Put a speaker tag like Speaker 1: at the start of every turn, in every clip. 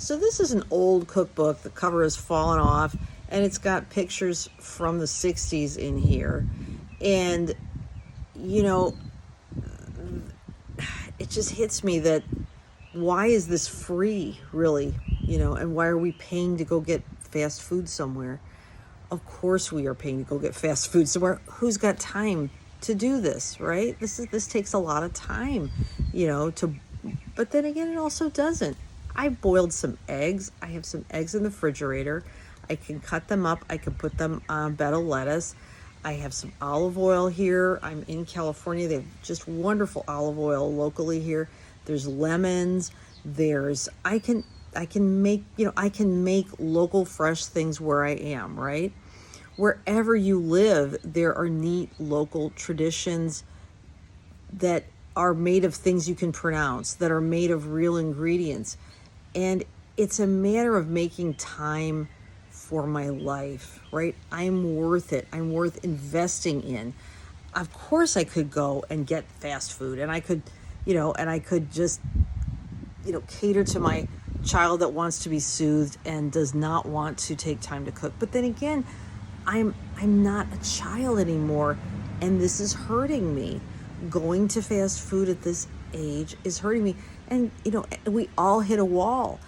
Speaker 1: So this is an old cookbook. The cover has fallen off, and it's got pictures from the 60s in here. And, you know, it just hits me that why is this free, really? And why are we paying to go get fast food somewhere? Of course we are paying to go get fast food somewhere. Who's got time to do this, right? This takes a lot of time, but then again, it also doesn't. I boiled some eggs. I have some eggs in the refrigerator. I can cut them up. I can put them on a bed of lettuce. I have some olive oil here. I'm in California. They have just wonderful olive oil locally here. There's lemons. I can make, I can make local fresh things where I am, right? Wherever you live, there are neat local traditions that are made of things you can pronounce, that are made of real ingredients. And it's a matter of making time for my life, right? I'm worth it. I'm worth investing in. Of course I could go and get fast food, and I could, just, cater to my child that wants to be soothed and does not want to take time to cook. But then again, I'm not a child anymore, and this is hurting me. Going to fast food at this age is hurting me. And, we all hit a wall.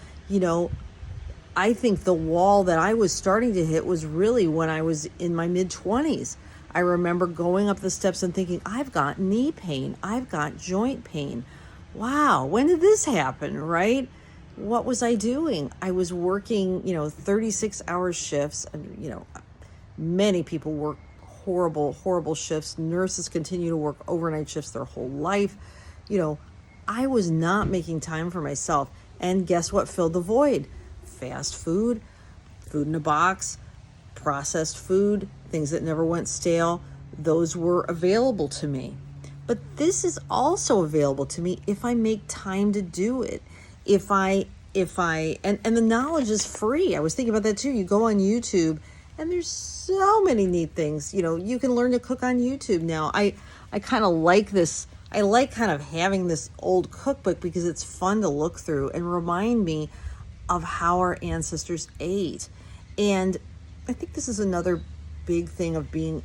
Speaker 1: I think the wall that I was starting to hit was really when I was in my mid-20s. I remember going up the steps and thinking, I've got knee pain. I've got joint pain. Wow, when did this happen, right? What was I doing? I was working, 36-hour shifts. And, many people work horrible, horrible shifts. Nurses continue to work overnight shifts their whole life. I was not making time for myself. And guess what filled the void? Fast food, food in a box, processed food, things that never went stale. Those were available to me. But this is also available to me if I make time to do it. And the knowledge is free. I was thinking about that too. You go on YouTube and there's so many neat things. You can learn to cook on YouTube now. I kind of like this. I like kind of having this old cookbook because it's fun to look through and remind me of how our ancestors ate. And I think this is another big thing of being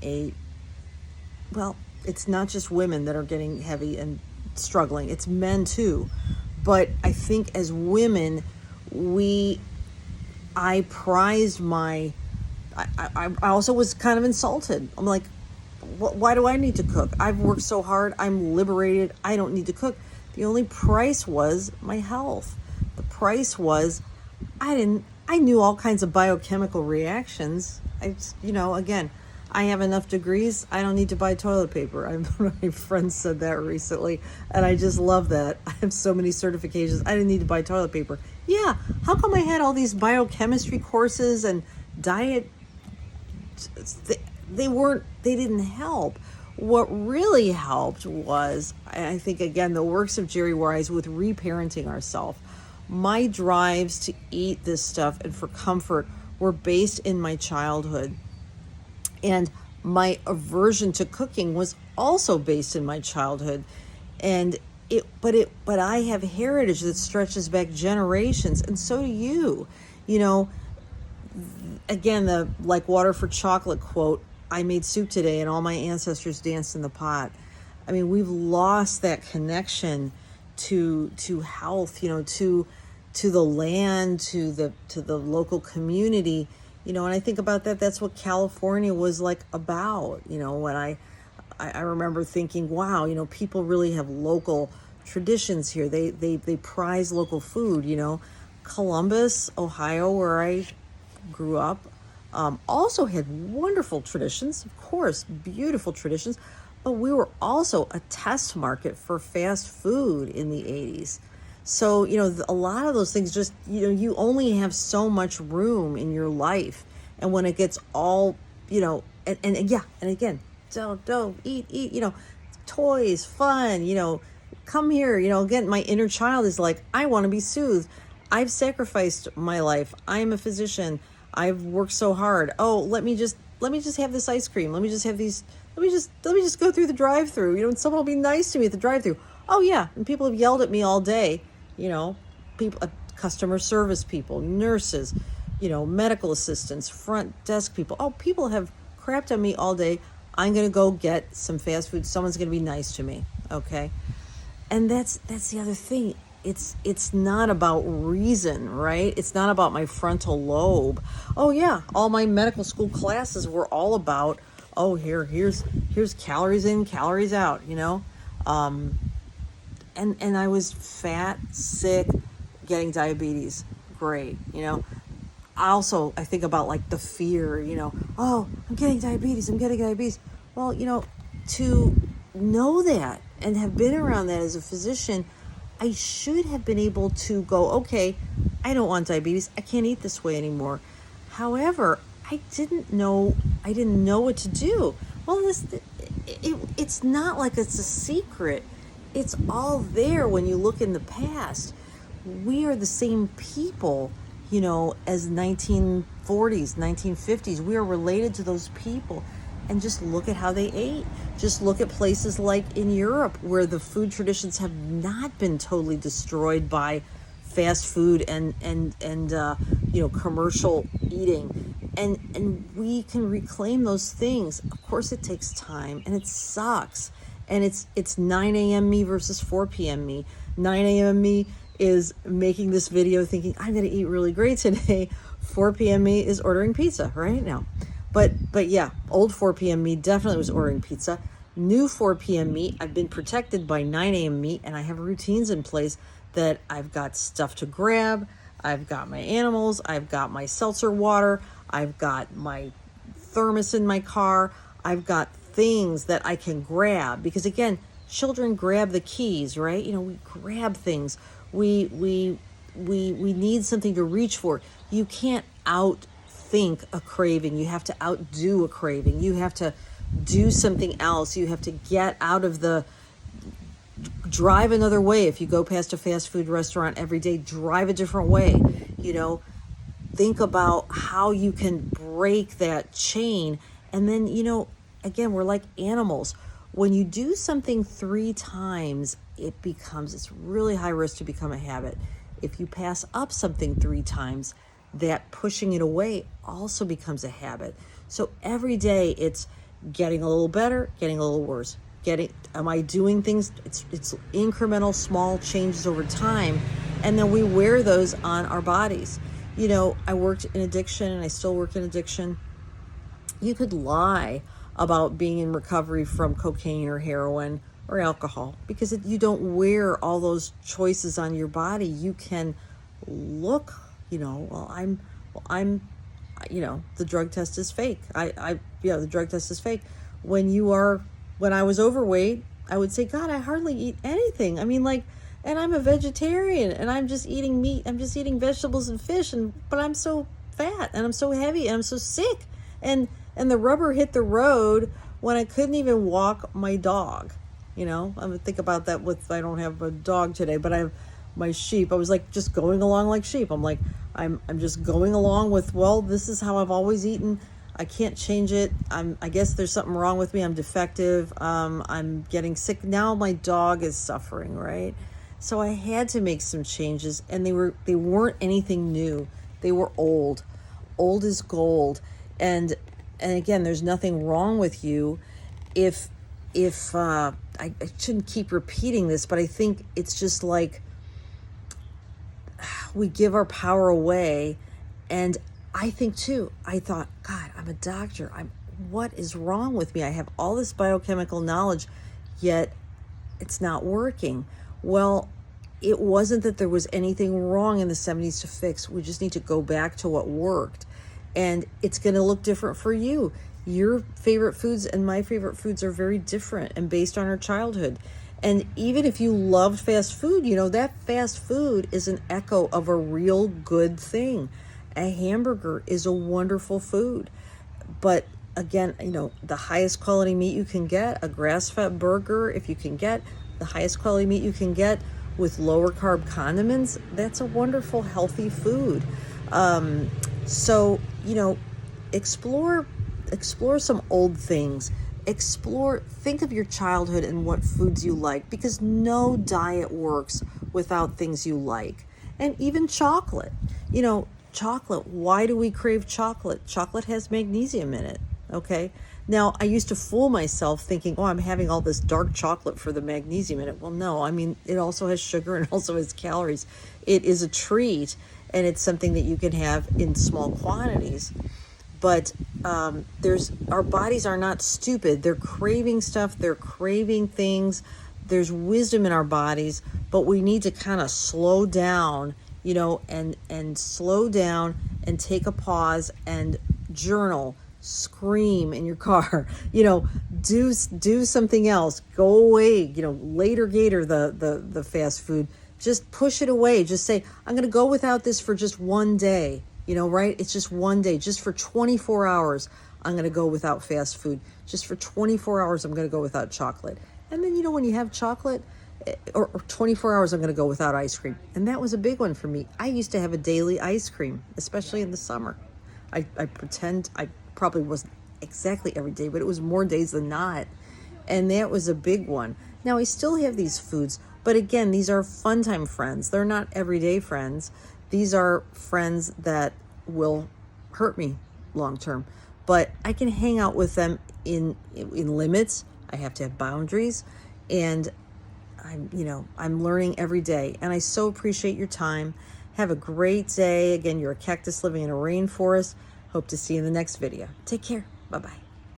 Speaker 1: it's not just women that are getting heavy and struggling. It's men too. But I think as women, I prized I also was kind of insulted. I'm like, why do I need to cook? I've worked so hard. I'm liberated. I don't need to cook. The only price was my health. The price was I knew all kinds of biochemical reactions. Again, I have enough degrees. I don't need to buy toilet paper. One of my friends said that recently, and I just love that. I have so many certifications. I didn't need to buy toilet paper. Yeah, how come I had all these biochemistry courses and diet? They didn't help. What really helped was, I think, again, the works of Jerry Wise with reparenting ourselves. My drives to eat this stuff and for comfort were based in my childhood. And my aversion to cooking was also based in my childhood. And but I have heritage that stretches back generations, and so do you. Again, the like water for chocolate quote, I made soup today and all my ancestors danced in the pot. I mean, we've lost that connection to health, to the land, to the local community. And I think about that. That's what California was like about. When I remember thinking, wow, people really have local traditions here. They prize local food. Columbus, Ohio, where I grew up, also had wonderful traditions. Of course, beautiful traditions, but we were also a test market for fast food in the 80s. So, a lot of those things just, you only have so much room in your life. And when it gets all, and again, don't eat, toys, fun, come here, again, my inner child is like, I want to be soothed. I've sacrificed my life. I'm a physician. I've worked so hard. Oh, let me just have this ice cream. Let me just have these, let me just go through the drive-through, and someone will be nice to me at the drive-through. Oh yeah. And people have yelled at me all day. People, a customer service people, nurses, medical assistants, front desk people. Oh, people have crapped on me all day. I'm going to go get some fast food. Someone's going to be nice to me. Okay. And that's the other thing. It's not about reason, right? It's not about my frontal lobe. Oh yeah, all my medical school classes were all about, oh, here's calories in, calories out, and I was fat, sick, getting diabetes. Great, I think about like the fear, oh, I'm getting diabetes. Well, to know that and have been around that as a physician, I should have been able to go, okay, I don't want diabetes. I can't eat this way anymore. However, I didn't know what to do. Well, it's not like it's a secret. It's all there when you look in the past. We are the same people, as 1940s, 1950s. We are related to those people. And just look at how they ate. Just look at places like in Europe where the food traditions have not been totally destroyed by fast food and commercial eating. And we can reclaim those things. Of course it takes time and it sucks. And it's 9 a.m. me versus 4 p.m. me. 9 a.m. me is making this video thinking I'm going to eat really great today. 4 p.m. me is ordering pizza right now. But yeah, old 4 p.m. me definitely was ordering pizza. New 4 p.m. me, I've been protected by 9 a.m. me, and I have routines in place that I've got stuff to grab. I've got my animals. I've got my seltzer water. I've got my thermos in my car. I've got things that I can grab because, again, children grab the keys, right? We grab things. We need something to reach for. You can't outthink a craving. You have to outdo a craving. You have to do something else. You have to get out of drive another way. If you go past a fast food restaurant every day, drive a different way. Think about how you can break that chain. And then, again, we're like animals. When you do something 3 times, it's really high risk to become a habit. If you pass up something 3 times, that pushing it away also becomes a habit. So every day it's getting a little better, getting a little worse. Am I doing things? It's incremental, small changes over time. And then we wear those on our bodies. I worked in addiction and I still work in addiction. You could lie about being in recovery from cocaine or heroin or alcohol because you don't wear all those choices on your body. You can look, I'm the drug test is fake. The drug test is fake. When I was overweight, I would say, God, I hardly eat anything. And I'm a vegetarian and I'm just eating meat. I'm just eating vegetables and fish. But I'm so fat and I'm so heavy and I'm so sick. And the rubber hit the road when I couldn't even walk my dog. I'm gonna think about that I don't have a dog today, but I have my sheep. I was like just going along like sheep. I'm just going along with, well, this is how I've always eaten. I can't change it. I guess there's something wrong with me. I'm defective. I'm getting sick. Now my dog is suffering, right? So I had to make some changes, and they weren't anything new. They were old. Old is gold. And again, there's nothing wrong with you if I shouldn't keep repeating this, but I think it's just like we give our power away. And I think too, I thought, God, I'm a doctor. What is wrong with me? I have all this biochemical knowledge, yet it's not working. Well, it wasn't that there was anything wrong in the 70s to fix. We just need to go back to what worked. And it's going to look different for you. Your favorite foods and my favorite foods are very different and based on our childhood. And even if you loved fast food, that fast food is an echo of a real good thing. A hamburger is a wonderful food. But again, the highest quality meat you can get, a grass-fed burger, if you can get the highest quality meat you can get with lower carb condiments, that's a wonderful, healthy food. So, explore some old things. Think of your childhood and what foods you like, because no diet works without things you like. And even chocolate. You know, chocolate, why do we crave chocolate? Chocolate has magnesium in it, okay? Now, I used to fool myself thinking, oh, I'm having all this dark chocolate for the magnesium in it. Well, no, I mean, it also has sugar and also has calories. It is a treat, and it's something that you can have in small quantities. But our bodies are not stupid. They're craving stuff. They're craving things. There's wisdom in our bodies, but we need to kind of slow down, you know, and slow down and take a pause and journal, scream in your car, you know, do something else. Go away, you know, later gator the fast food. Just push it away. Just say, I'm going to go without this for just one day. You know, right? It's just one day, just for 24 hours, I'm going to go without fast food. Just for 24 hours, I'm going to go without chocolate. And then, you know, when you have chocolate, or 24 hours, I'm going to go without ice cream. And that was a big one for me. I used to have a daily ice cream, especially in the summer. I pretend I probably wasn't exactly every day, but it was more days than not. And that was a big one. Now, I still have these foods, but again, these are fun time friends. They're not everyday friends. These are friends that will hurt me long term, but I can hang out with them in limits. I have to have boundaries, and I'm learning every day, and I so appreciate your time. Have a great day. Again, you're a cactus living in a rainforest. Hope to see you in the next video. Take care. Bye-bye.